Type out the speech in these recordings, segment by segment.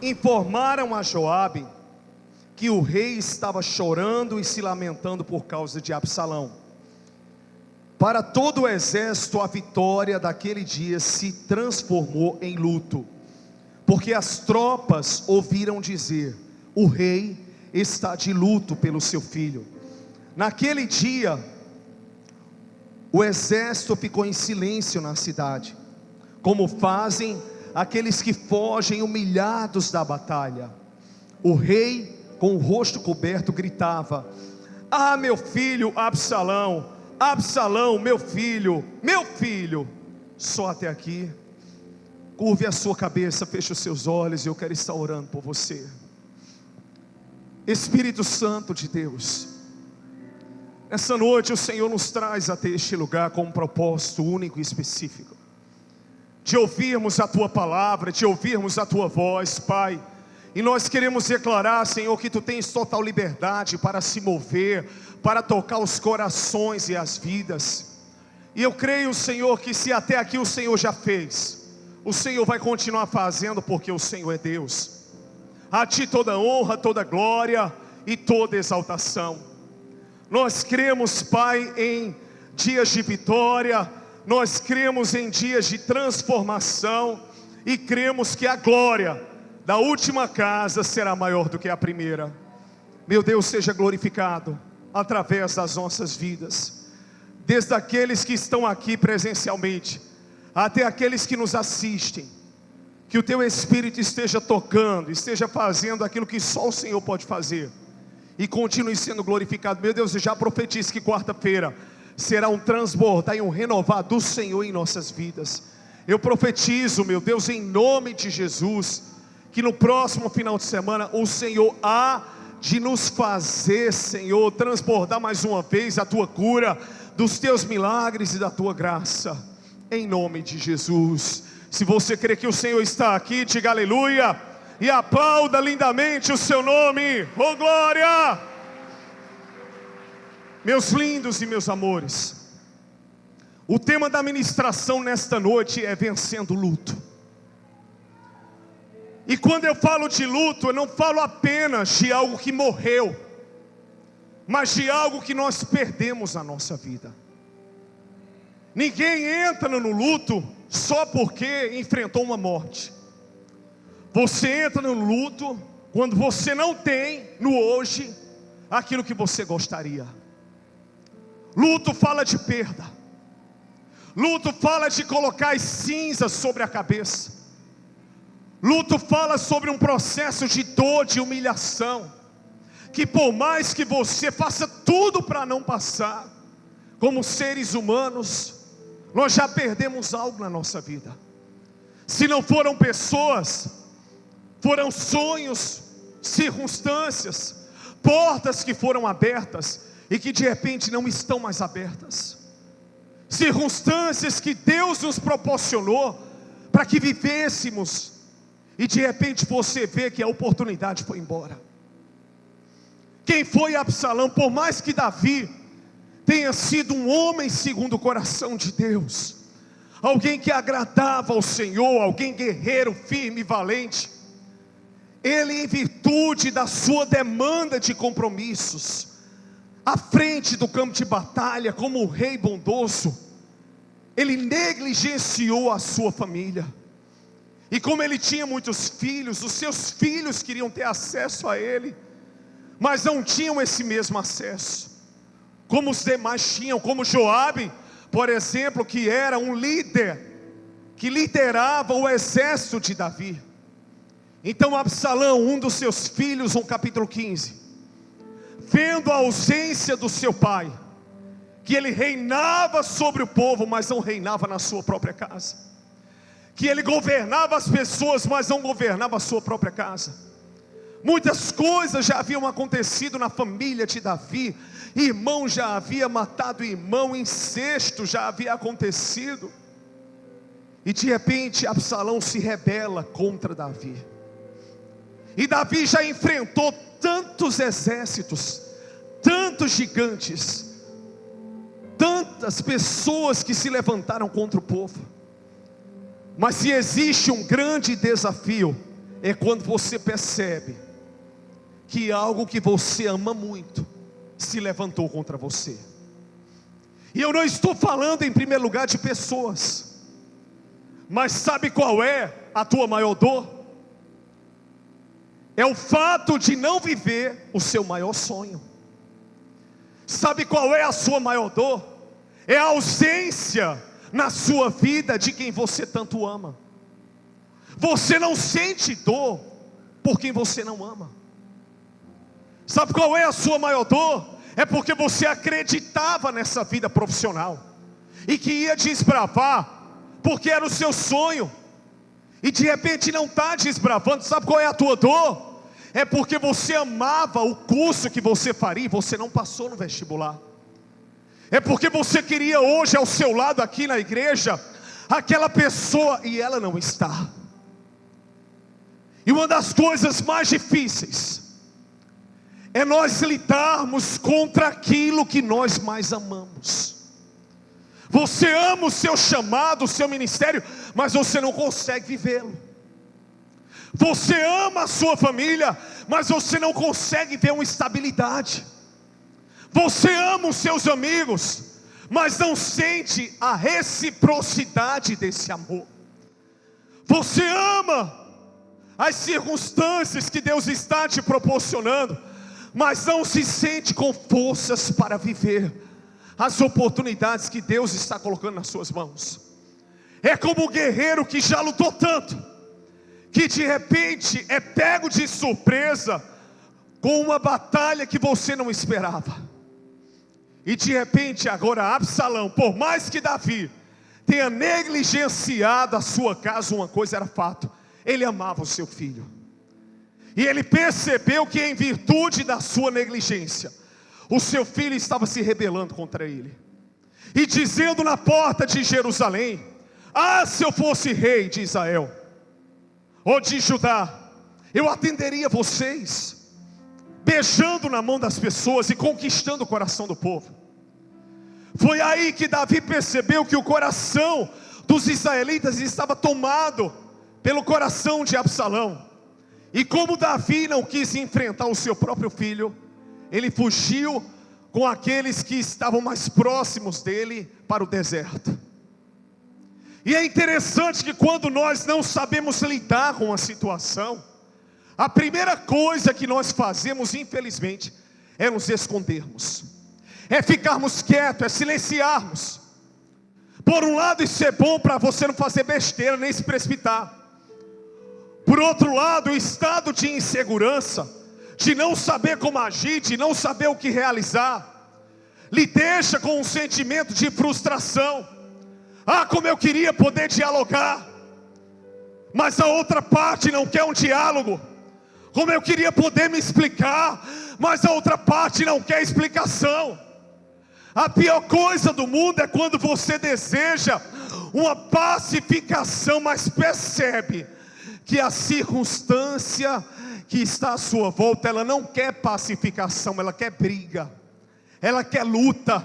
informaram a Joabe que o rei estava chorando e se lamentando por causa de Absalão. Para todo o exército, a vitória daquele dia se transformou em luto, porque as tropas ouviram dizer: o rei está de luto pelo seu filho. Naquele dia, o exército ficou em silêncio na cidade, como fazem aqueles que fogem humilhados da batalha. O rei, com o rosto coberto, gritava: ah, meu filho Absalão, Absalão, meu filho, meu filho. Só até aqui. Curve a sua cabeça, feche os seus olhos, e eu quero estar orando por você. Espírito Santo de Deus, nessa noite o Senhor nos traz até este lugar com um propósito único e específico, de ouvirmos a Tua palavra, de ouvirmos a Tua voz, Pai. E nós queremos declarar, Senhor, que Tu tens total liberdade para se mover, para tocar os corações e as vidas. E eu creio, Senhor, que se até aqui o Senhor já fez, o Senhor vai continuar fazendo, porque o Senhor é Deus. A Ti toda honra, toda glória e toda exaltação. Nós cremos, Pai, em dias de vitória, nós cremos em dias de transformação, e cremos que a glória da última casa será maior do que a primeira. Meu Deus, seja glorificado através das nossas vidas, desde aqueles que estão aqui presencialmente, até aqueles que nos assistem. Que o Teu Espírito esteja tocando, esteja fazendo aquilo que só o Senhor pode fazer, e continue sendo glorificado. Meu Deus, eu já profetizo que quarta-feira será um transbordar e um renovar do Senhor em nossas vidas. Eu profetizo, meu Deus, em nome de Jesus, que no próximo final de semana o Senhor há de nos fazer, Senhor, transbordar mais uma vez a Tua cura, dos Teus milagres e da Tua graça, em nome de Jesus. Se você crê que o Senhor está aqui, diga aleluia, e aplauda lindamente o Seu nome. Oh glória! Meus lindos e meus amores, o tema da ministração nesta noite é vencendo o luto. E quando eu falo de luto, eu não falo apenas de algo que morreu, mas de algo que nós perdemos na nossa vida. Ninguém entra no luto só porque enfrentou uma morte. Você entra no luto quando você não tem no hoje aquilo que você gostaria. Luto fala de perda. Luto fala de colocar as cinzas sobre a cabeça. Luto fala sobre um processo de dor, de humilhação, que por mais que você faça tudo para não passar, como seres humanos, nós já perdemos algo na nossa vida. Se não foram pessoas, foram sonhos, circunstâncias, portas que foram abertas e que de repente não estão mais abertas. Circunstâncias que Deus nos proporcionou para que vivêssemos, e de repente você vê que a oportunidade foi embora. Quem foi Absalão? Por mais que Davi tenha sido um homem segundo o coração de Deus, alguém que agradava ao Senhor, alguém guerreiro, firme e valente, ele, em virtude da sua demanda de compromissos, à frente do campo de batalha, como um rei bondoso, ele negligenciou a sua família. E como ele tinha muitos filhos, os seus filhos queriam ter acesso a ele, mas não tinham esse mesmo acesso, como os demais tinham, como Joabe, por exemplo, que era um líder, que liderava o exército de Davi. Então Absalão, um dos seus filhos, no capítulo 15, vendo a ausência do seu pai, que ele reinava sobre o povo, mas não reinava na sua própria casa, que ele governava as pessoas, mas não governava a sua própria casa. Muitas coisas já haviam acontecido na família de Davi. Irmão já havia matado irmão, incesto já havia acontecido. E de repente Absalão se rebela contra Davi. E Davi já enfrentou tantos exércitos, tantos gigantes, tantas pessoas que se levantaram contra o povo. Mas se existe um grande desafio, é quando você percebe que algo que você ama muito se levantou contra você. E eu não estou falando em primeiro lugar de pessoas, mas sabe qual é a tua maior dor? É o fato de não viver o seu maior sonho. Sabe qual é a sua maior dor? É a ausência na sua vida de quem você tanto ama. Você não sente dor por quem você não ama. Sabe qual é a sua maior dor? É porque você acreditava nessa vida profissional e que ia desbravar, porque era o seu sonho, e de repente não está desbravando. Sabe qual é a tua dor? É porque você amava o curso que você faria e você não passou no vestibular. É porque você queria hoje ao seu lado aqui na igreja aquela pessoa e ela não está. E uma das coisas mais difíceis é nós lidarmos contra aquilo que nós mais amamos. Você ama o seu chamado, o seu ministério, mas você não consegue vivê-lo. Você ama a sua família, mas você não consegue ver uma estabilidade. Você ama os seus amigos, mas não sente a reciprocidade desse amor. Você ama as circunstâncias que Deus está te proporcionando, mas não se sente com forças para viver as oportunidades que Deus está colocando nas suas mãos. É como o guerreiro que já lutou tanto, que de repente é pego de surpresa com uma batalha que você não esperava. E de repente agora Absalão, por mais que Davi tenha negligenciado a sua casa, uma coisa era fato: ele amava o seu filho. E ele percebeu que em virtude da sua negligência, o seu filho estava se rebelando contra ele, e dizendo na porta de Jerusalém: ah, se eu fosse rei de Israel, ou de Judá, eu atenderia vocês, beijando na mão das pessoas e conquistando o coração do povo. Foi aí que Davi percebeu que o coração dos israelitas estava tomado pelo coração de Absalão. E como Davi não quis enfrentar o seu próprio filho, ele fugiu com aqueles que estavam mais próximos dele para o deserto. E é interessante que quando nós não sabemos lidar com a situação, a primeira coisa que nós fazemos, infelizmente, é nos escondermos, é ficarmos quietos, é silenciarmos. Por um lado isso é bom para você não fazer besteira, nem se precipitar. Por outro lado, o estado de insegurança, de não saber como agir, de não saber o que realizar, lhe deixa com um sentimento de frustração. Ah, como eu queria poder dialogar, mas a outra parte não quer um diálogo. Como eu queria poder me explicar, mas a outra parte não quer explicação. A pior coisa do mundo é quando você deseja uma pacificação, mas percebe que a circunstância que está à sua volta, ela não quer pacificação, ela quer briga, ela quer luta,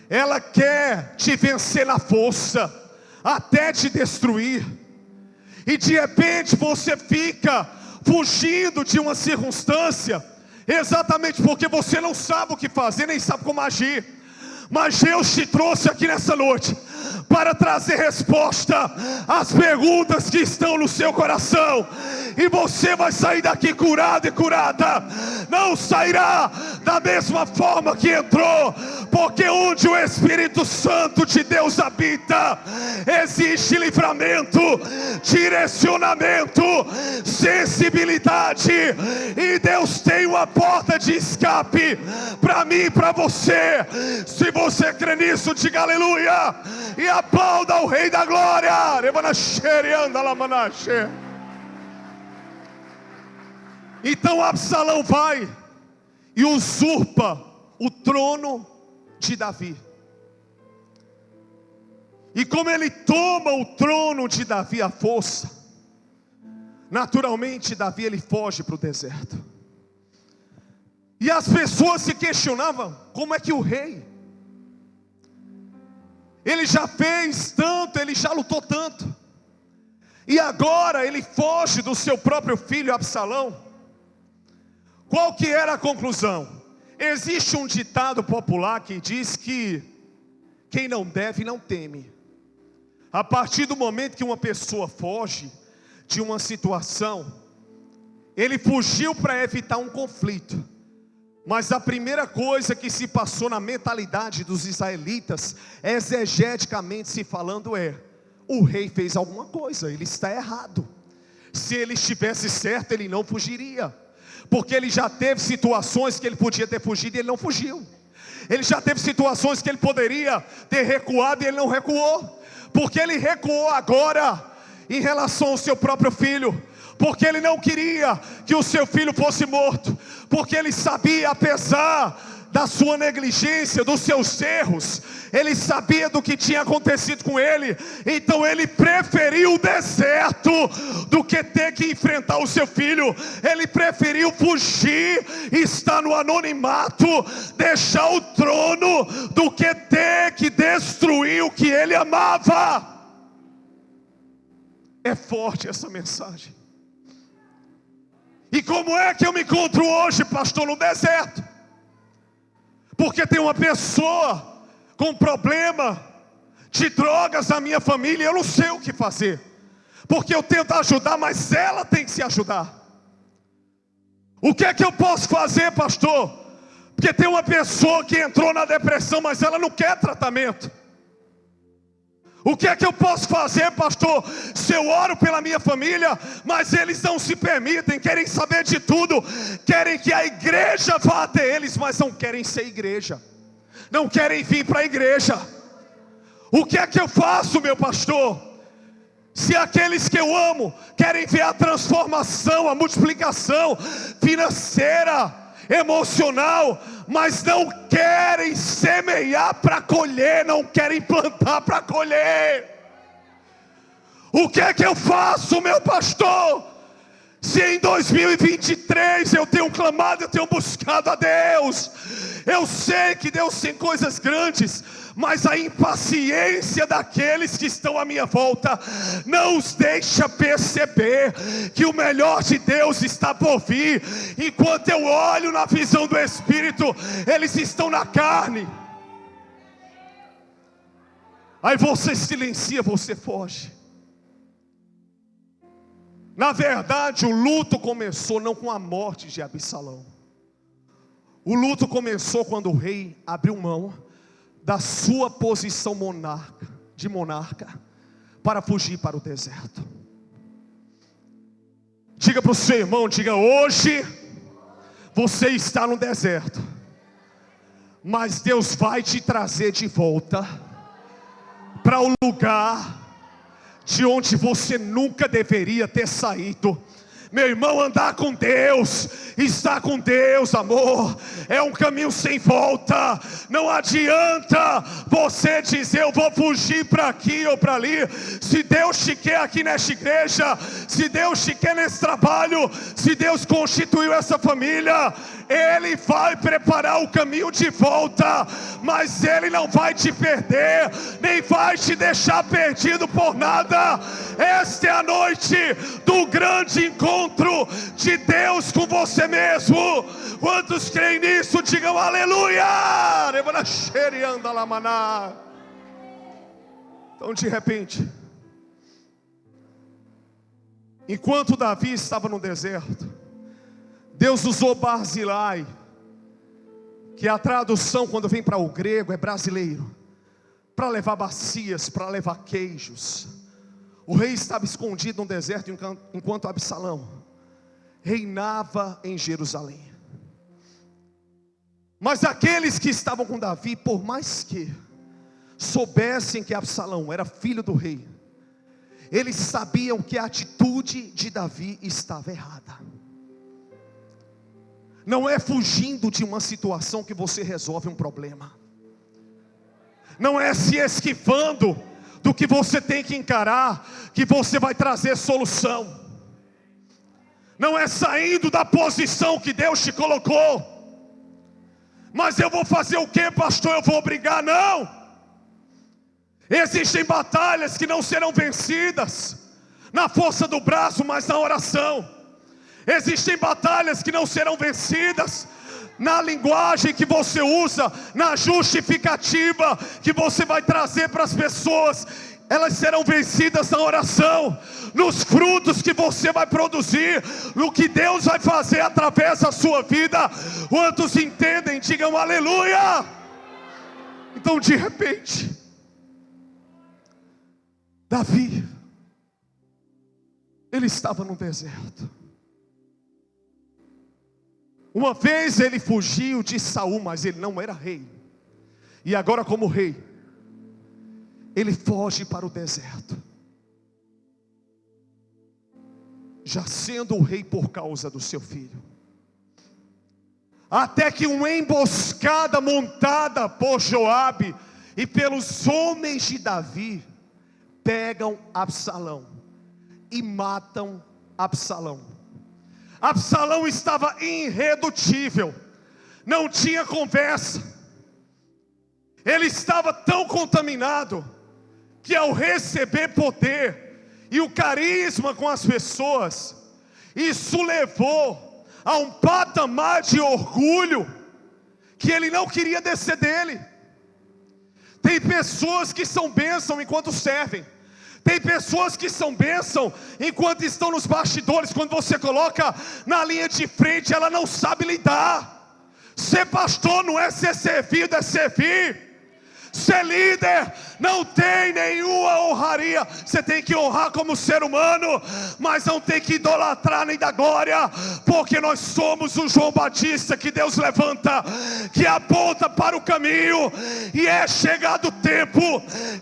ela quer te vencer na força, até te destruir. E de repente você fica fugindo de uma circunstância, exatamente porque você não sabe o que fazer, nem sabe como agir. Mas Deus te trouxe aqui nessa noite para trazer resposta às perguntas que estão no seu coração. E você vai sair daqui curado e curada. Não sairá da mesma forma que entrou, porque onde o Espírito Santo de Deus habita, existe livramento, direcionamento, sensibilidade. E Deus tem uma porta de escape para mim e para você. Se você crê nisso, diga aleluia e aplauda o Rei da Glória. Então Absalão vai e usurpa o trono de Davi. E como ele toma o trono de Davi à força, naturalmente Davi ele foge para o deserto. E as pessoas se questionavam: como é que o rei, ele já fez tanto, ele já lutou tanto, E agora ele foge do seu próprio filho Absalão. Qual que era a conclusão? Existe um ditado popular que diz que quem não deve não teme. A partir do momento que uma pessoa foge de uma situação, ele fugiu para evitar um conflito. Mas a primeira coisa que se passou na mentalidade dos israelitas, exegeticamente se falando, o rei fez alguma coisa, ele está errado. Se ele estivesse certo, ele não fugiria. Porque ele já teve situações que ele podia ter fugido e ele não fugiu. Ele já teve situações que ele poderia ter recuado e ele não recuou. Porque ele recuou agora em relação ao seu próprio filho. Porque ele não queria que o seu filho fosse morto. Porque ele sabia, apesar da sua negligência, dos seus erros, ele sabia do que tinha acontecido com ele. Então ele preferiu o deserto do que ter que enfrentar o seu filho. Ele preferiu fugir, estar no anonimato, deixar o trono, do que ter que destruir o que ele amava. É forte essa mensagem. E como é que eu me encontro hoje, pastor, no deserto? Porque tem uma pessoa com problema de drogas na minha família, eu não sei o que fazer. Porque eu tento ajudar, mas ela tem que se ajudar. O que é que eu posso fazer, pastor? Porque tem uma pessoa que entrou na depressão, mas ela não quer tratamento. O que é que eu posso fazer, pastor? Se eu oro pela minha família, mas eles não se permitem, querem saber de tudo, querem que a igreja vá até eles, mas não querem ser igreja, não querem vir para a igreja. O que é que eu faço, meu pastor? Se aqueles que eu amo querem ver a transformação, a multiplicação financeira, emocional, mas não querem semear para colher, não querem plantar para colher. O que é que eu faço, meu pastor? Se em 2023 eu tenho clamado, eu tenho buscado a Deus, eu sei que Deus tem coisas grandes, mas a impaciência daqueles que estão à minha volta não os deixa perceber que o melhor de Deus está por vir. Enquanto eu olho na visão do Espírito, eles estão na carne. Aí você silencia, você foge. Na verdade, o luto começou não com a morte de Absalão. O luto começou quando o rei abriu mão da sua posição de monarca para fugir para o deserto. Diga para o seu irmão, diga: hoje você está no deserto, mas Deus vai te trazer de volta para o lugar de onde você nunca deveria ter saído. Meu irmão, andar com Deus, estar com Deus, amor, é um caminho sem volta. Não adianta você dizer: eu vou fugir para aqui ou para ali. Se Deus te quer aqui nesta igreja, se Deus te quer nesse trabalho, se Deus constituiu essa família, Ele vai preparar o caminho de volta. Mas Ele não vai te perder, nem vai te deixar perdido por nada. Esta é a noite do grande encontro de Deus com você mesmo. Quantos creem nisso, digam aleluia. Então, de repente, enquanto Davi estava no deserto, Deus usou Barzilai, que a tradução, quando vem para o grego, é brasileiro, para levar bacias, para levar queijos. O rei estava escondido no deserto enquanto Absalão reinava em Jerusalém. Mas aqueles que estavam com Davi, por mais que soubessem que Absalão era filho do rei, eles sabiam que a atitude de Davi estava errada. Não é fugindo de uma situação que você resolve um problema. Não é se esquivando do que você tem que encarar que você vai trazer solução. Não é saindo da posição que Deus te colocou. Mas eu vou fazer o que, pastor? Eu vou brigar? Não. Existem batalhas que não serão vencidas na força do braço, mas na oração. Existem batalhas que não serão vencidas na linguagem que você usa, na justificativa que você vai trazer para as pessoas. Elas serão vencidas na oração, nos frutos que você vai produzir, no que Deus vai fazer através da sua vida. Quantos entendem, digam aleluia. Então de repente, Davi, ele estava no deserto. Uma vez ele fugiu de Saul, mas ele não era rei. E agora, como rei, ele foge para o deserto, já sendo o rei por causa do seu filho. Até que uma emboscada montada por Joabe e pelos homens de Davi pegam Absalão e matam Absalão. Absalão estava irredutível, não tinha conversa. Ele estava tão contaminado que, ao receber poder e o carisma com as pessoas, isso levou a um patamar de orgulho que ele não queria descer dele. Tem pessoas que são bênção enquanto servem. Tem pessoas que são bênção enquanto estão nos bastidores. Quando você coloca na linha de frente, ela não sabe lidar. Ser pastor não é ser servido, é servir. Ser líder não tem nenhuma honraria. Você tem que honrar como ser humano, mas não tem que idolatrar nem dar glória, porque nós somos o João Batista que Deus levanta, que aponta para o caminho. E é chegado o tempo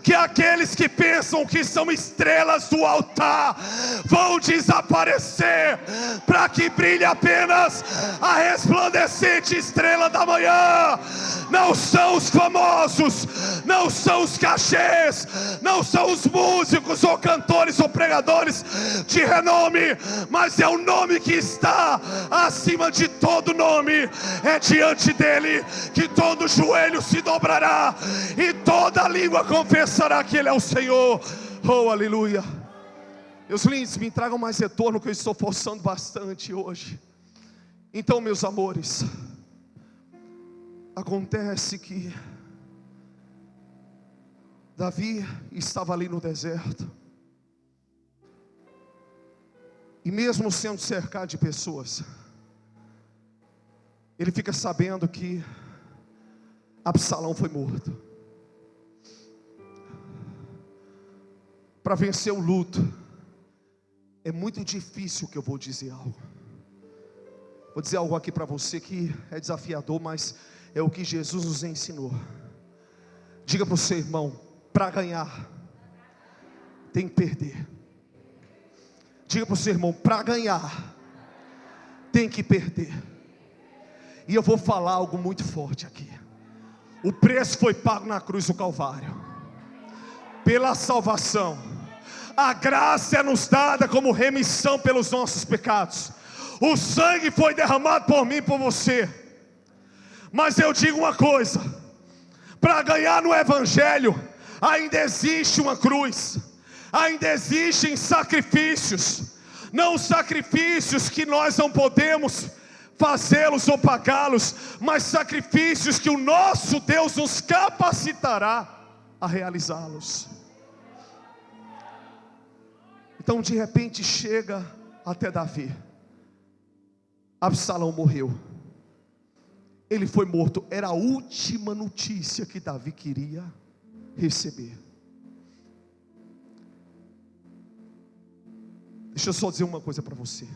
que aqueles que pensam que são estrelas do altar vão desaparecer, para que brilhe apenas a resplandecente estrela da manhã. Não são os famosos, não são os cachês, não são os músicos ou cantores ou pregadores de renome, mas é o nome que está acima de todo nome. É diante dele que todo joelho se dobrará e toda língua confessará que ele é o Senhor. Oh, aleluia. Meus lindos, me tragam mais retorno, que eu estou forçando bastante hoje. Então, meus amores, acontece que Davi estava ali no deserto, e mesmo sendo cercado de pessoas, ele fica sabendo que Absalão foi morto. Para vencer o luto, é muito difícil que eu vou dizer algo. Vou dizer algo aqui para você que é desafiador, mas é o que Jesus nos ensinou. Diga para o seu irmão: para ganhar, tem que perder. Diga para o seu irmão: para ganhar, tem que perder. E eu vou falar algo muito forte aqui. O preço foi pago na cruz do Calvário, pela salvação. A graça é nos dada como remissão pelos nossos pecados. O sangue foi derramado por mim e por você. Mas eu digo uma coisa: para ganhar no Evangelho, ainda existe uma cruz, ainda existem sacrifícios. Não sacrifícios que nós não podemos fazê-los ou pagá-los, mas sacrifícios que o nosso Deus nos capacitará a realizá-los. Então de repente chega até Davi: Absalão morreu, ele foi morto. Era a última notícia que Davi queria receber. Deixa eu só dizer uma coisa para você: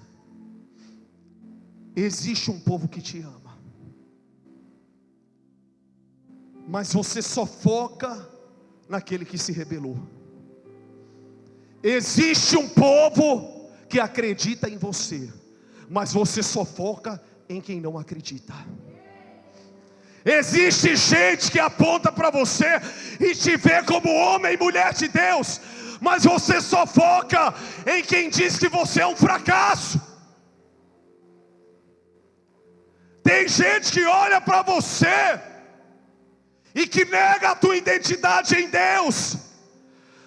existe um povo que te ama, mas você só foca naquele que se rebelou. Existe um povo que acredita em você, mas você só foca em quem não acredita. Existe gente que aponta para você e te vê como homem e mulher de Deus, mas você só foca em quem diz que você é um fracasso. Tem gente que olha para você e que nega a tua identidade em Deus,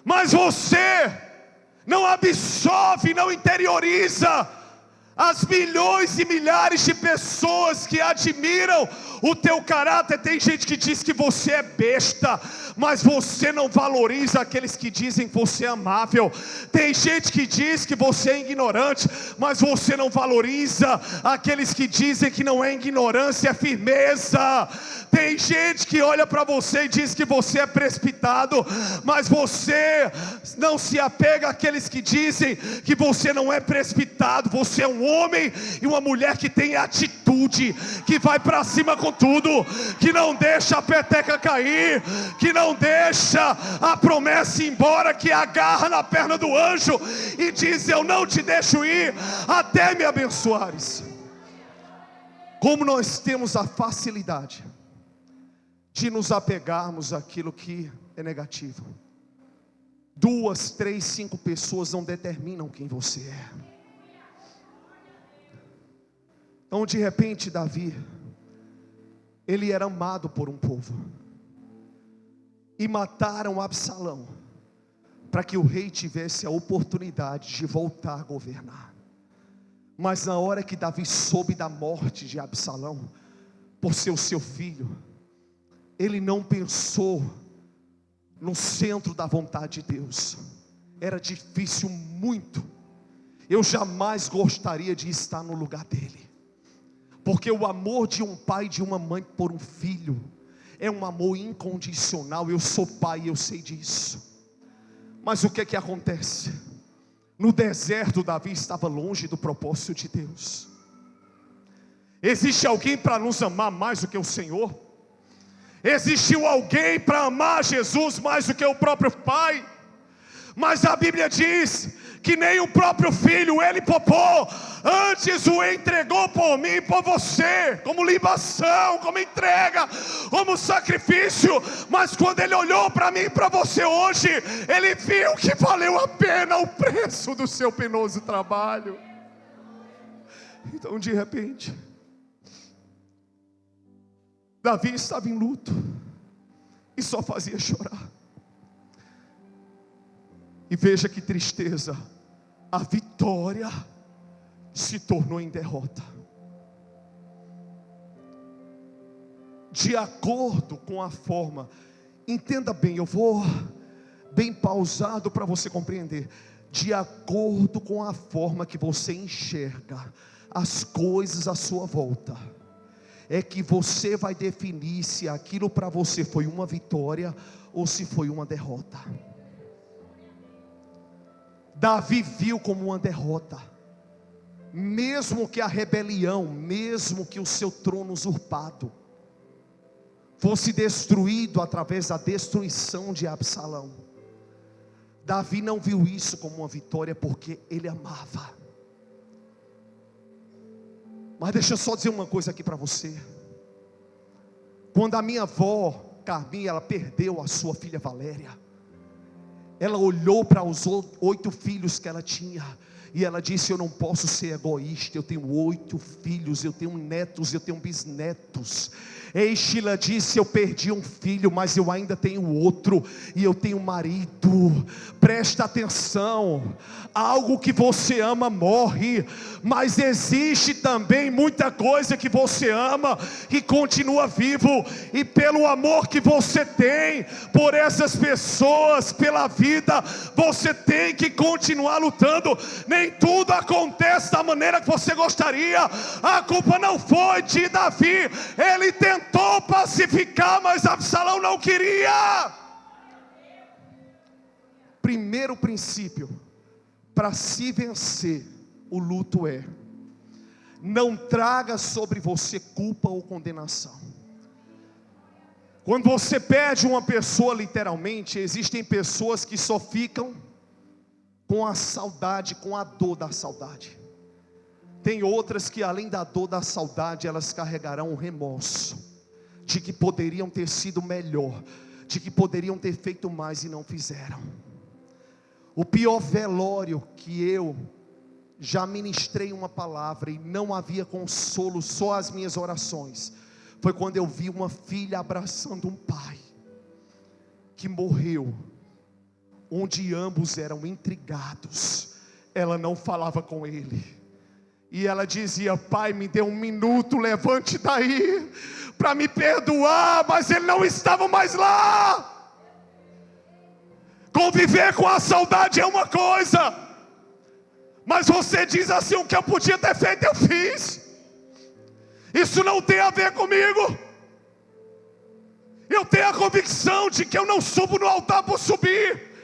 mas você não absorve, não interioriza as milhões e milhares de pessoas que admiram o teu caráter. Tem gente que diz que você é besta, mas você não valoriza aqueles que dizem que você é amável. Tem gente que diz que você é ignorante, mas você não valoriza aqueles que dizem que não é ignorância, é firmeza. Tem gente que olha para você e diz que você é precipitado, mas você não se apega àqueles que dizem que você não é precipitado. Você é um homem e uma mulher que tem atitude, que vai para cima com tudo, que não deixa a peteca cair, que não deixa a promessa ir embora, que agarra na perna do anjo e diz: eu não te deixo ir até me abençoares. Como nós temos a facilidade de nos apegarmos àquilo que é negativo. 2, 3, 5 pessoas não determinam quem você é. Então, de repente, Davi, ele era amado por um povo, e mataram Absalão, para que o rei tivesse a oportunidade de voltar a governar. Mas na hora que Davi soube da morte de Absalão, por ser o seu filho, ele não pensou no centro da vontade de Deus. Era difícil muito. Eu jamais gostaria de estar no lugar dele, porque o amor de um pai e de uma mãe por um filho é um amor incondicional. Eu sou pai e eu sei disso. Mas o que que acontece? No deserto, Davi estava longe do propósito de Deus. Existe alguém para nos amar mais do que o Senhor? Existiu alguém para amar Jesus mais do que o próprio Pai? Mas a Bíblia diz que nem o próprio Filho ele poupou, antes o entregou por mim e por você, como libação, como entrega, como sacrifício. Mas quando ele olhou para mim e para você hoje, ele viu que valeu a pena o preço do seu penoso trabalho. Então, de repente, Davi estava em luto e só fazia chorar. E veja que tristeza, a vitória se tornou em derrota. De acordo com a forma, entenda bem, eu vou bem pausado para você compreender. De acordo com a forma que você enxerga as coisas à sua volta, é que você vai definir se aquilo para você foi uma vitória ou se foi uma derrota. Davi viu como uma derrota, mesmo que a rebelião, mesmo que o seu trono usurpado fosse destruído através da destruição de Absalão. Davi não viu isso como uma vitória, porque ele amava. Mas deixa eu só dizer uma coisa aqui para você. Quando a minha avó Carminha, ela perdeu a sua filha Valéria, ela olhou para os 8 filhos que ela tinha, e ela disse: eu não posso ser egoísta, eu tenho 8 filhos, eu tenho netos, eu tenho bisnetos. Ei, Sheila disse: eu perdi um filho, mas eu ainda tenho outro, e eu tenho marido. Presta atenção, algo que você ama morre, mas existe também muita coisa que você ama e continua vivo. E pelo amor que você tem por essas pessoas, pela vida, você tem que continuar lutando. Nem tudo acontece da maneira que você gostaria. A culpa não foi de Davi, ele tentou pacificar, mas Absalão não queria. Primeiro princípio para se vencer o luto é: não traga sobre você culpa ou condenação. Quando você perde uma pessoa, literalmente, existem pessoas que só ficam com a saudade, com a dor da saudade. Tem outras que, além da dor da saudade, elas carregarão o remorso de que poderiam ter sido melhor, de que poderiam ter feito mais e não fizeram. O pior velório que eu já ministrei uma palavra e não havia consolo, só as minhas orações, foi quando eu vi uma filha abraçando um pai que morreu onde ambos eram intrigados, ela não falava com ele. E ela dizia: pai, me dê um minuto, levante daí, para me perdoar. Mas ele não estava mais lá. Conviver com a saudade é uma coisa, mas você diz assim: o que eu podia ter feito eu fiz. Isso não tem a ver comigo. Eu tenho a convicção de que eu não subo no altar por subir.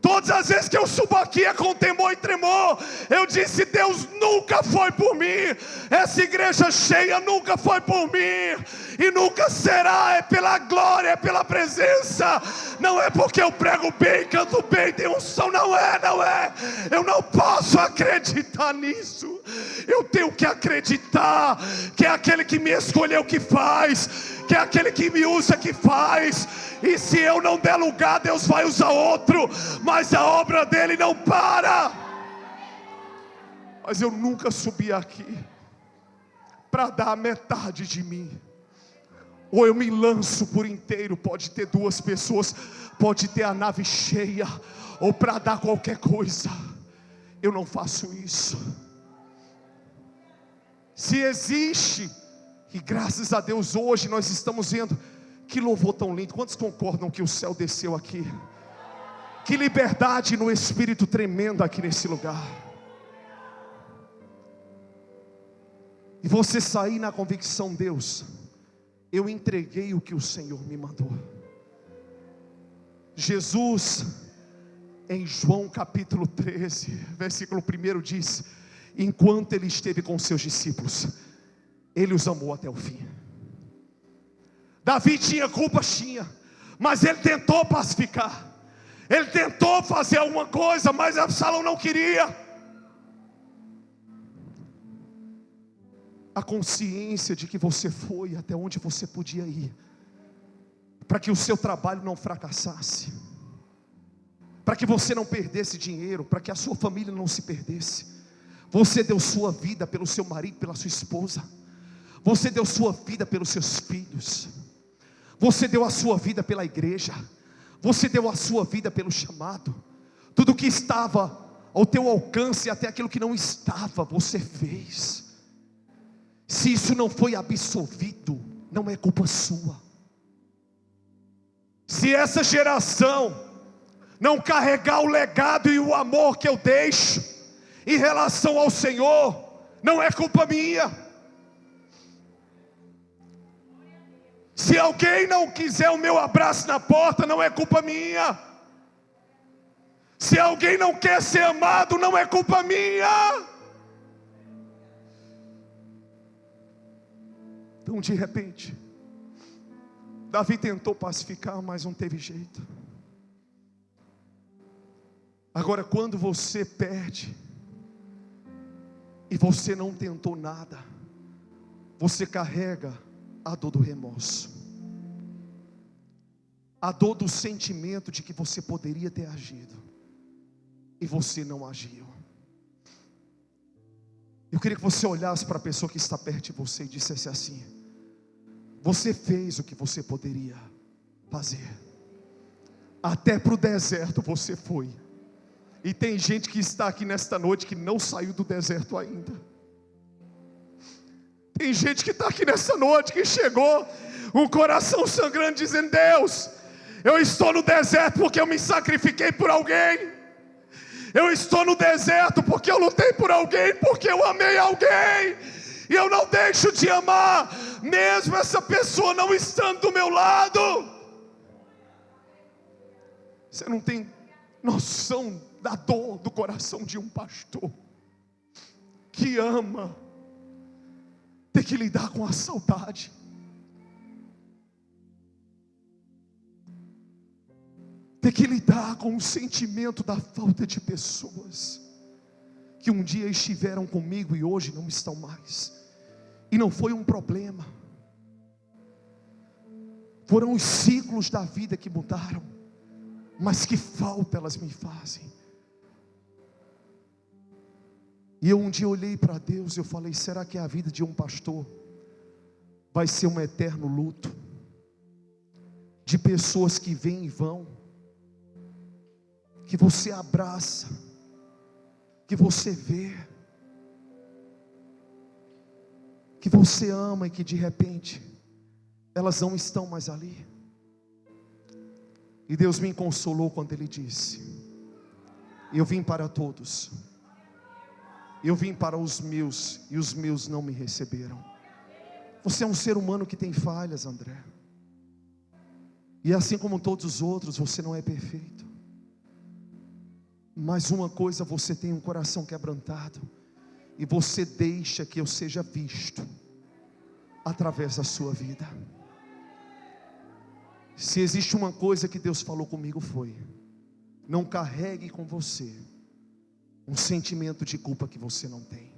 Todas as vezes que eu subo aqui é com temor e tremor. Eu disse: Deus nunca foi por mim. Essa igreja cheia nunca foi por mim. E nunca será. É pela glória, é pela presença. Não é porque eu prego bem, canto bem, tenho unção. Não é. Eu não posso acreditar nisso. Eu tenho que acreditar que é aquele que me escolheu que faz, que é aquele que me usa que faz. E se eu não der lugar, Deus vai usar outro, mas a obra dele não para. Mas eu nunca subi aqui para dar a metade de mim. Ou eu me lanço por inteiro. Pode ter 2 pessoas, pode ter a nave cheia, ou para dar qualquer coisa. Eu não faço isso. Se existe, e graças a Deus hoje nós estamos vendo, que louvor tão lindo. Quantos concordam que o céu desceu aqui? Que liberdade no Espírito tremendo aqui nesse lugar. E você sair na convicção: Deus, eu entreguei o que o Senhor me mandou. Jesus, em João capítulo 13, versículo 1 diz: enquanto ele esteve com seus discípulos, ele os amou até o fim. Davi tinha culpa, mas ele tentou pacificar. Ele tentou fazer alguma coisa, mas Absalão não queria. A consciência de que você foi até onde você podia ir, para que o seu trabalho não fracassasse, para que você não perdesse dinheiro, para que a sua família não se perdesse. Você deu sua vida pelo seu marido, pela sua esposa. Você deu sua vida pelos seus filhos. Você deu a sua vida pela igreja. Você deu a sua vida pelo chamado. Tudo que estava ao teu alcance, até aquilo que não estava, você fez. Se isso não foi absolvido, não é culpa sua. Se essa geração não carregar o legado e o amor que eu deixo em relação ao Senhor, não é culpa minha. Se alguém não quiser o meu abraço na porta, não é culpa minha. Se alguém não quer ser amado, não é culpa minha. Então, de repente, Davi tentou pacificar, mas não teve jeito. Agora, quando você perde e você não tentou nada, você carrega a dor do remorso, a dor do sentimento de que você poderia ter agido e você não agiu. Eu queria que você olhasse para a pessoa que está perto de você e dissesse assim: você fez o que você poderia fazer. Até para o deserto você foi. E tem gente que está aqui nesta noite que não saiu do deserto ainda. Tem gente que está aqui nessa noite que chegou, um coração sangrando, dizendo: Deus, eu estou no deserto porque eu me sacrifiquei por alguém. Eu estou no deserto porque eu lutei por alguém, porque eu amei alguém. E eu não deixo de amar, mesmo essa pessoa não estando do meu lado. Você não tem noção da dor do coração de um pastor que ama ter que lidar com a saudade. Ter que lidar com o sentimento da falta de pessoas que um dia estiveram comigo e hoje não estão mais. E não foi um problema. Foram os ciclos da vida que mudaram, mas que falta elas me fazem. E eu um dia olhei para Deus e eu falei: será que a vida de um pastor vai ser um eterno luto? De pessoas que vêm e vão, que você abraça, que você vê, que você ama e que de repente elas não estão mais ali. E Deus me consolou quando Ele disse: eu vim para todos, eu vim para os meus, e os meus não me receberam. Você é um ser humano que tem falhas, André, e assim como todos os outros, você não é perfeito. Mas uma coisa, você tem um coração quebrantado, e você deixa que eu seja visto através da sua vida. Se existe uma coisa que Deus falou comigo, foi: não carregue com você um sentimento de culpa que você não tem.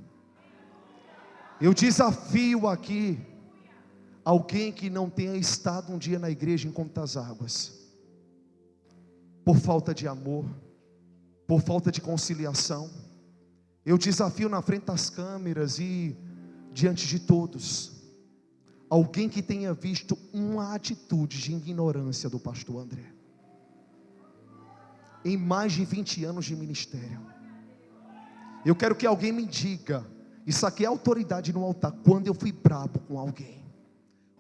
Eu desafio aqui alguém que não tenha estado um dia na igreja em Contas Águas, por falta de amor, por falta de conciliação. Eu desafio na frente das câmeras e diante de todos, alguém que tenha visto uma atitude de ignorância do pastor André, em mais de 20 anos de ministério. Eu quero que alguém me diga, isso aqui é autoridade no altar, quando eu fui brabo com alguém,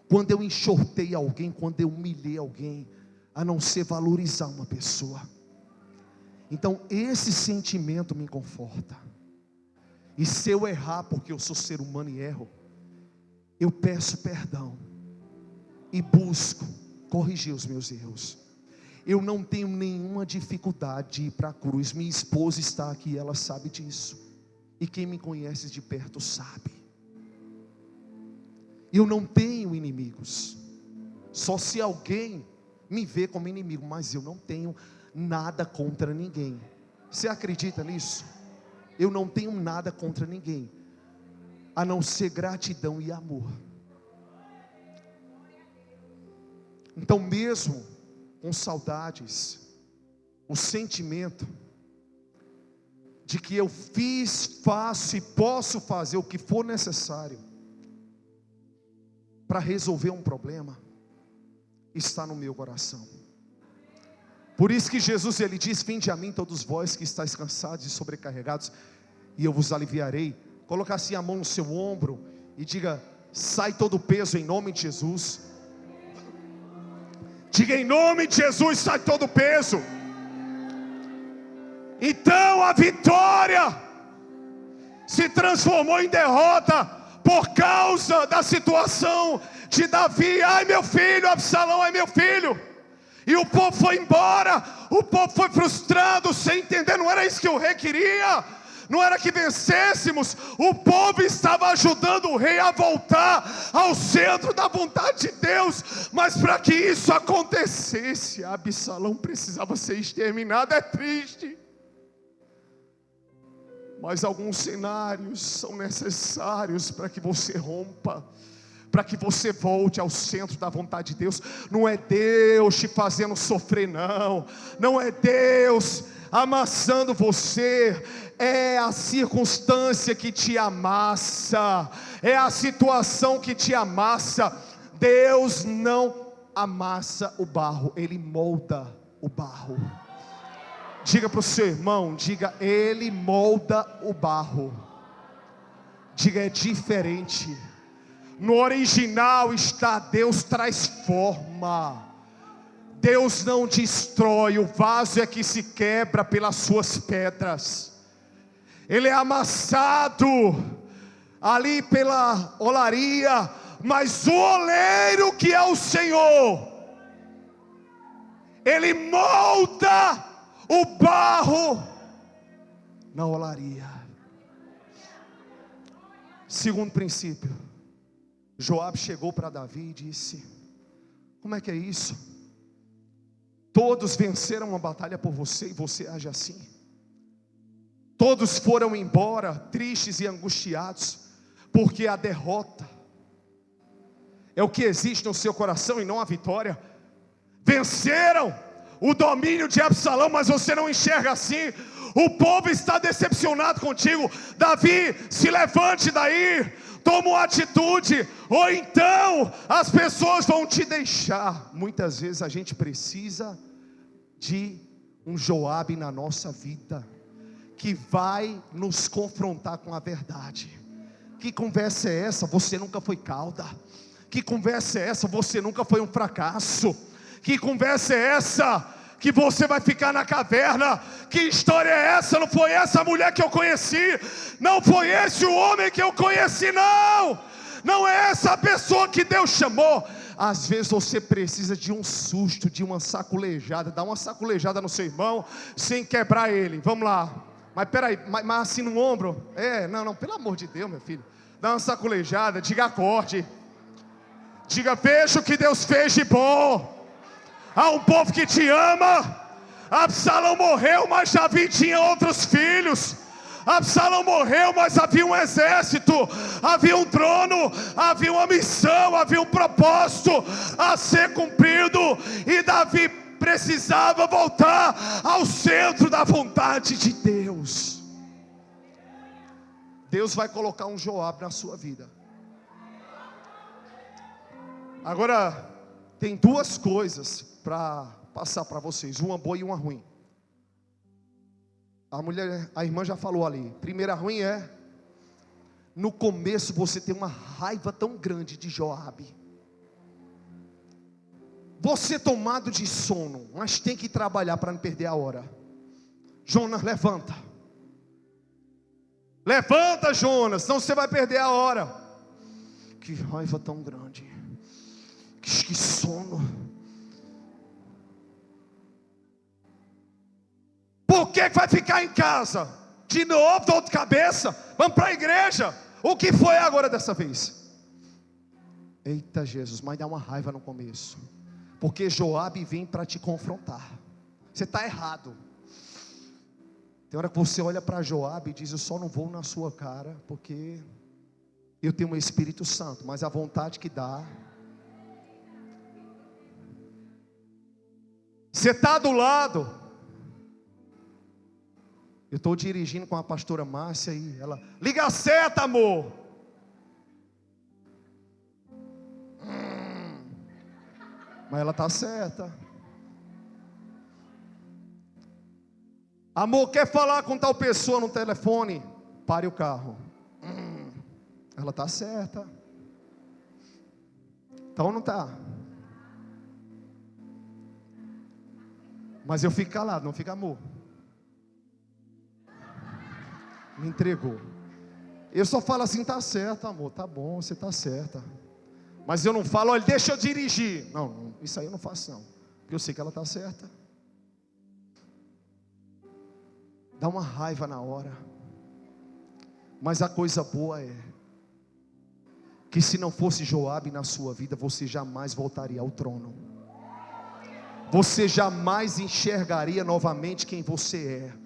quando eu enxortei alguém, quando eu humilhei alguém, a não ser valorizar uma pessoa. Então esse sentimento me conforta. E se eu errar, porque eu sou ser humano e erro, eu peço perdão e busco corrigir os meus erros. Eu não tenho nenhuma dificuldade de ir para a cruz. Minha esposa está aqui, ela sabe disso, e quem me conhece de perto sabe. Eu não tenho inimigos, só se alguém me vê como inimigo, mas eu não tenho nada contra ninguém. Você acredita nisso? Eu não tenho nada contra ninguém, a não ser gratidão e amor. Então mesmo com saudades, o sentimento de que eu fiz, faço e posso fazer o que for necessário para resolver um problema, está no meu coração. Por isso que Jesus, Ele diz: vinde a mim todos vós que estáis cansados e sobrecarregados, e eu vos aliviarei. Coloque assim a mão no seu ombro e diga: sai todo o peso em nome de Jesus. Diga: em nome de Jesus, sai todo o peso. Então a vitória se transformou em derrota por causa da situação de Davi. Ai meu filho, Absalão, ai meu filho. E o povo foi embora, o povo foi frustrado, sem entender, não era isso que o rei queria, não era que vencêssemos. O povo estava ajudando o rei a voltar ao centro da vontade de Deus, mas para que isso acontecesse, Absalão precisava ser exterminado. É triste, mas alguns cenários são necessários para que você rompa, para que você volte ao centro da vontade de Deus. Não é Deus te fazendo sofrer, não é Deus amassando você, é a circunstância que te amassa, é a situação que te amassa. Deus não amassa o barro, Ele molda o barro. Diga para o seu irmão, diga: Ele molda o barro. Diga: é diferente. No original está: Deus traz forma, Deus não destrói. O vaso é que se quebra pelas suas pedras. Ele é amassado ali pela olaria, mas o oleiro, que é o Senhor, Ele molda o barro na olaria. Segundo princípio, Joabe chegou para Davi e disse: como é que é isso? Todos venceram uma batalha por você e você age assim? Todos foram embora tristes e angustiados, porque a derrota é o que existe no seu coração e não a vitória. Venceram o domínio de Absalão, mas você não enxerga assim. O povo está decepcionado contigo. Davi, se levante daí, toma uma atitude, ou então as pessoas vão te deixar. Muitas vezes a gente precisa de um Joabe na nossa vida, que vai nos confrontar com a verdade. Que conversa é essa? Você nunca foi cauda. Que conversa é essa? Você nunca foi um fracasso. Que conversa é essa? Que você vai ficar na caverna. Que história é essa? Não foi essa mulher que eu conheci. Não foi esse o homem que eu conheci, não. Não é essa a pessoa que Deus chamou. Às vezes você precisa de um susto, de uma saculejada. Dá uma saculejada no seu irmão, sem quebrar ele. Vamos lá. Mas peraí, mas assim no ombro? Não, pelo amor de Deus, meu filho. Dá uma saculejada, diga acorde. Diga, veja o que Deus fez de bom. Há um povo que te ama. Absalão morreu, mas Davi tinha outros filhos. Absalão morreu, mas havia um exército, havia um trono, havia uma missão, havia um propósito a ser cumprido. E Davi precisava voltar ao centro da vontade de Deus. Deus vai colocar um Joabe na sua vida. Agora, tem duas coisas para passar para vocês, uma boa e uma ruim. A irmã já falou ali. Primeira ruim é, no começo você tem uma raiva tão grande de Joabe. Você tomado de sono, mas tem que trabalhar para não perder a hora. Jonas, levanta. Levanta, Jonas, senão você vai perder a hora. Que raiva tão grande. Que sono. Por que vai ficar em casa? De novo, dor de cabeça? Vamos para a igreja. O que foi agora dessa vez? Eita Jesus, mas dá uma raiva no começo. Porque Joabe vem para te confrontar. Você está errado. Tem hora que você olha para Joabe e diz: eu só não vou na sua cara, porque eu tenho um Espírito Santo. Mas a vontade que dá. Você está do lado. Eu estou dirigindo com a pastora Márcia e ela: liga a seta, amor. Mas ela está certa. Amor, quer falar com tal pessoa no telefone? Pare o carro. Ela está certa. Então não está. Mas eu fico calado, não fica amor. Me entregou. Eu só falo assim: tá certo, amor, tá bom, você tá certa. Mas eu não falo: olha, deixa eu dirigir. Não, isso aí eu não faço não, porque eu sei que ela tá certa. Dá uma raiva na hora. Mas a coisa boa é que se não fosse Joabe na sua vida, você jamais voltaria ao trono. Você jamais enxergaria novamente quem você é.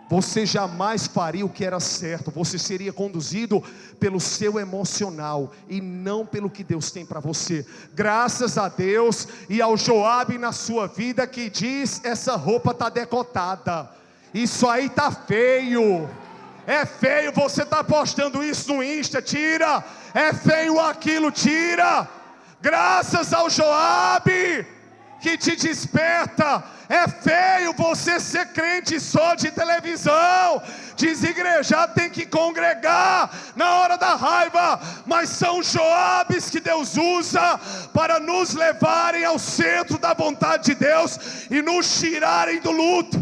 Você jamais faria o que era certo. Você seria conduzido pelo seu emocional e não pelo que Deus tem para você. Graças a Deus e ao Joabe na sua vida que diz: essa roupa está decotada, isso aí está feio. É feio, você está postando isso no Insta, tira. É feio aquilo, tira. Graças ao Joabe que te desperta. É feio você ser crente só de televisão. Desigrejado tem que congregar na hora da raiva. Mas são Joabes que Deus usa para nos levarem ao centro da vontade de Deus e nos tirarem do luto.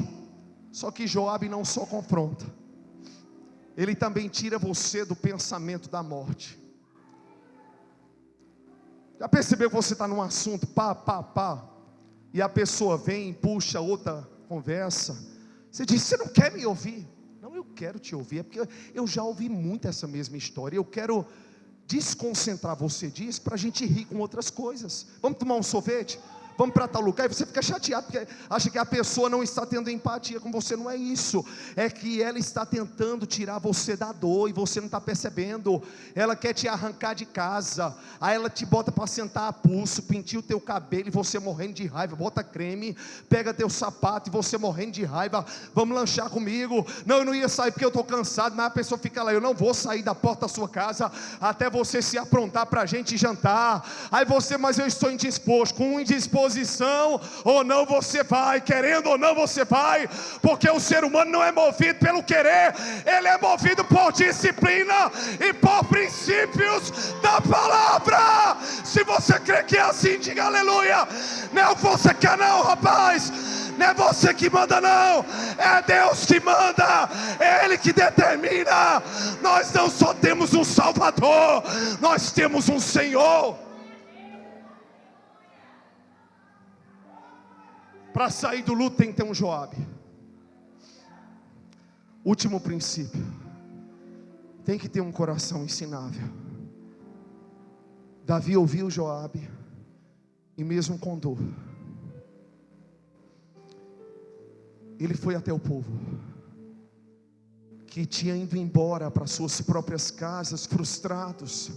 Só que Joabe não só confronta, ele também tira você do pensamento da morte. Já percebeu que você está num assunto, e a pessoa vem e puxa outra conversa? Você diz: você não quer me ouvir? Não, eu quero te ouvir, é porque eu já ouvi muito essa mesma história. Eu quero desconcentrar você disso, para a gente rir com outras coisas. Vamos tomar um sorvete? Vamos para tal lugar? E você fica chateado, porque acha que a pessoa não está tendo empatia com você. Não é isso, é que ela está tentando tirar você da dor, e você não está percebendo. Ela quer te arrancar de casa, aí ela te bota para sentar a pulso, pintia o teu cabelo, e você morrendo de raiva, bota creme, pega teu sapato, e você morrendo de raiva: vamos lanchar comigo? Não, eu não ia sair porque eu estou cansado. Mas a pessoa fica lá: eu não vou sair da porta da sua casa até você se aprontar para a gente jantar. Aí você: mas eu estou indisposto. Com um indisposto disposição ou não, você vai, querendo ou não, você vai, porque o ser humano não é movido pelo querer, ele é movido por disciplina e por princípios da palavra. Se você crê que é assim, diga aleluia. Não é o que você quer não, rapaz, não é você que manda não, é Deus que manda, é Ele que determina. Nós não só temos um Salvador, nós temos um Senhor. Para sair do luto tem que ter um Joabe. Último princípio, tem que ter um coração ensinável. Davi ouviu Joabe, e mesmo com dor, ele foi até o povo, que tinha ido embora para suas próprias casas, frustrados,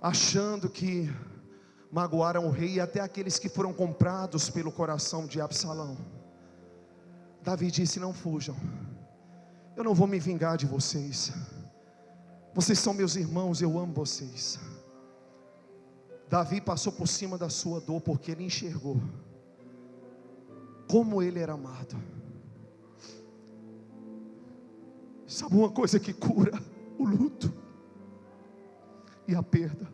achando que magoaram o rei, e até aqueles que foram comprados pelo coração de Absalão. Davi disse: não fujam, eu não vou me vingar de vocês, vocês são meus irmãos, eu amo vocês. Davi passou por cima da sua dor, porque ele enxergou como ele era amado. Sabe uma coisa que cura o luto e a perda?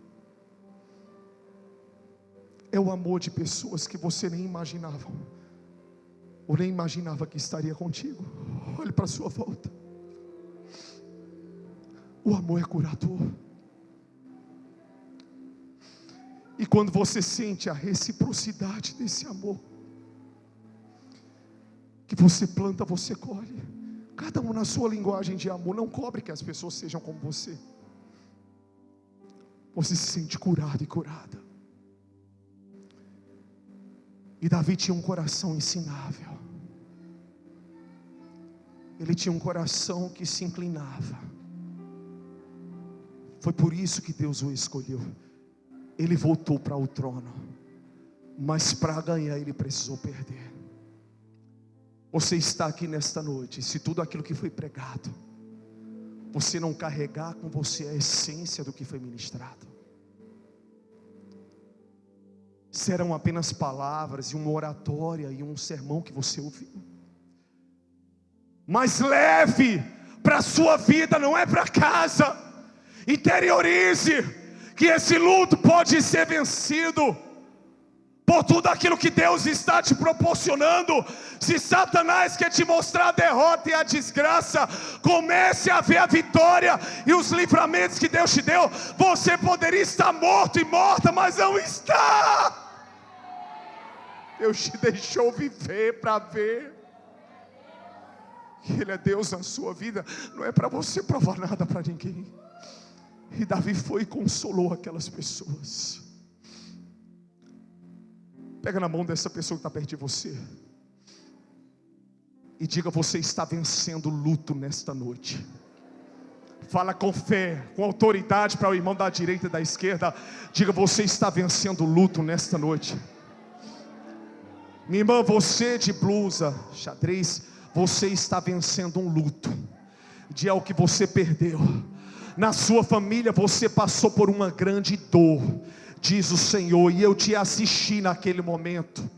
É o amor de pessoas que você nem imaginava, ou nem imaginava que estaria contigo. Olhe para a sua volta. O amor é curador. E quando você sente a reciprocidade desse amor, que você planta, você colhe. Cada um na sua linguagem de amor. Não cobre que as pessoas sejam como você. Você se sente curado e curada. E Davi tinha um coração ensinável. Ele tinha um coração que se inclinava. Foi por isso que Deus o escolheu. Ele voltou para o trono, mas para ganhar ele precisou perder. Você está aqui nesta noite, se tudo aquilo que foi pregado, você não carregar com você a essência do que foi ministrado, serão apenas palavras e uma oratória e um sermão que você ouviu. Mas leve para a sua vida, não é para casa. Interiorize que esse luto pode ser vencido por tudo aquilo que Deus está te proporcionando. Se Satanás quer te mostrar a derrota e a desgraça, comece a ver a vitória e os livramentos que Deus te deu. Você poderia estar morto e morta, mas não está. Deus te deixou viver para ver que Ele é Deus na sua vida. Não é para você provar nada para ninguém. E Davi foi e consolou aquelas pessoas. Pega na mão dessa pessoa que está perto de você e diga: você está vencendo o luto nesta noite. Fala com fé, com autoridade para o irmão da direita e da esquerda. Diga: você está vencendo o luto nesta noite. Minha irmã, você de blusa, xadrez, você está vencendo um luto de algo que você perdeu. Na sua família você passou por uma grande dor, diz o Senhor, e eu te assisti naquele momento.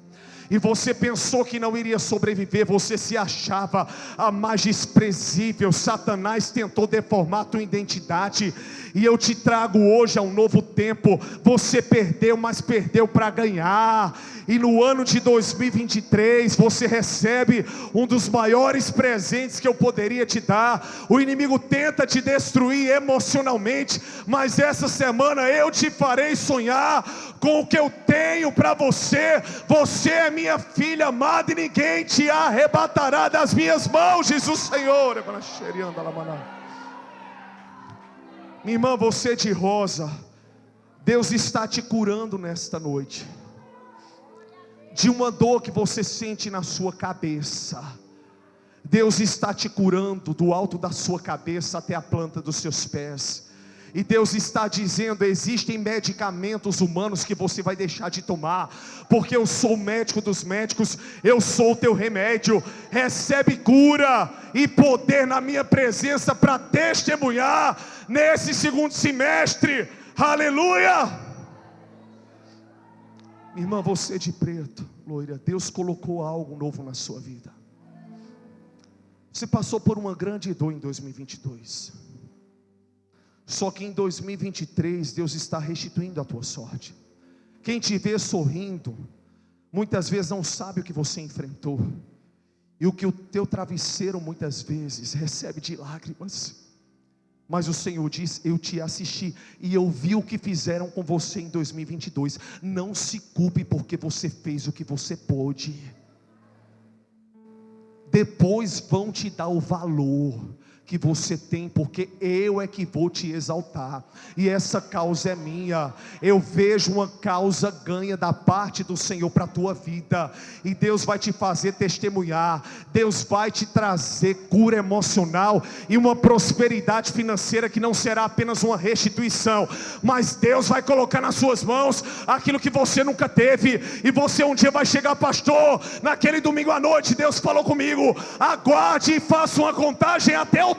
E você pensou que não iria sobreviver, você se achava a mais desprezível. Satanás tentou deformar a tua identidade, e eu te trago hoje a um novo tempo. Você perdeu, mas perdeu para ganhar. E no ano de 2023 você recebe um dos maiores presentes que eu poderia te dar. O inimigo tenta te destruir emocionalmente, mas essa semana eu te farei sonhar com o que eu tenho para você. Você é minha filha amada, e ninguém te arrebatará das minhas mãos, diz o Senhor. Minha irmã, você de rosa, Deus está te curando nesta noite de uma dor que você sente na sua cabeça. Deus está te curando do alto da sua cabeça até a planta dos seus pés. E Deus está dizendo: existem medicamentos humanos que você vai deixar de tomar, porque eu sou o médico dos médicos, eu sou o teu remédio. Recebe cura e poder na minha presença para testemunhar nesse segundo semestre. Aleluia! Irmã, você de preto, loira, Deus colocou algo novo na sua vida. Você passou por uma grande dor em 2022. Só que em 2023 Deus está restituindo a tua sorte. Quem te vê sorrindo, muitas vezes não sabe o que você enfrentou, e o que o teu travesseiro muitas vezes recebe de lágrimas. Mas o Senhor diz: eu te assisti e eu vi o que fizeram com você em 2022. Não se culpe, porque você fez o que você pôde. Depois vão te dar o valor que você tem, porque eu é que vou te exaltar, e essa causa é minha. Eu vejo uma causa ganha da parte do Senhor para a tua vida, e Deus vai te fazer testemunhar. Deus vai te trazer cura emocional e uma prosperidade financeira que não será apenas uma restituição, mas Deus vai colocar nas suas mãos aquilo que você nunca teve. E você um dia vai chegar: pastor, naquele domingo à noite Deus falou comigo, aguarde e faça uma contagem até outubro,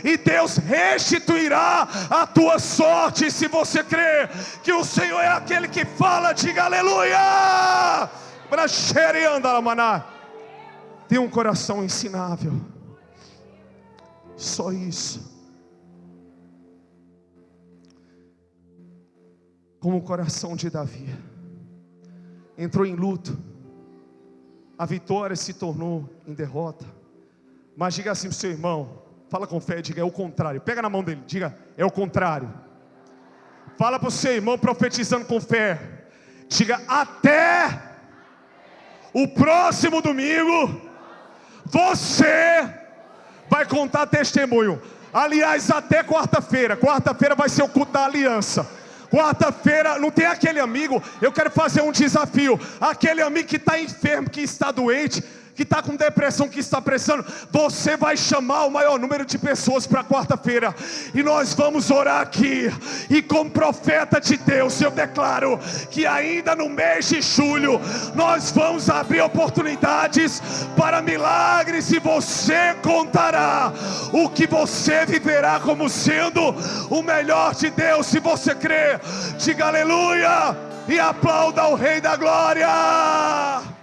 e Deus restituirá a tua sorte. Se você crê que o Senhor é aquele que fala, diga aleluia. Tem um coração ensinável, só isso. Como o coração de Davi, entrou em luto, a vitória se tornou em derrota. Mas diga assim para o seu irmão, fala com fé, diga: é o contrário. Pega na mão dele, diga: é o contrário. Fala para o seu irmão, profetizando com fé, diga: até o próximo domingo você vai contar testemunho. Aliás, até quarta-feira. Quarta-feira vai ser o culto da aliança. Quarta-feira, não tem aquele amigo, eu quero fazer um desafio. Aquele amigo que está enfermo, que está doente, que está com depressão, que está precisando, você vai chamar o maior número de pessoas para quarta-feira, e nós vamos orar aqui. E como profeta de Deus, eu declaro que ainda no mês de julho nós vamos abrir oportunidades para milagres, e você contará o que você viverá como sendo o melhor de Deus. Se você crê, diga aleluia e aplauda o Rei da Glória.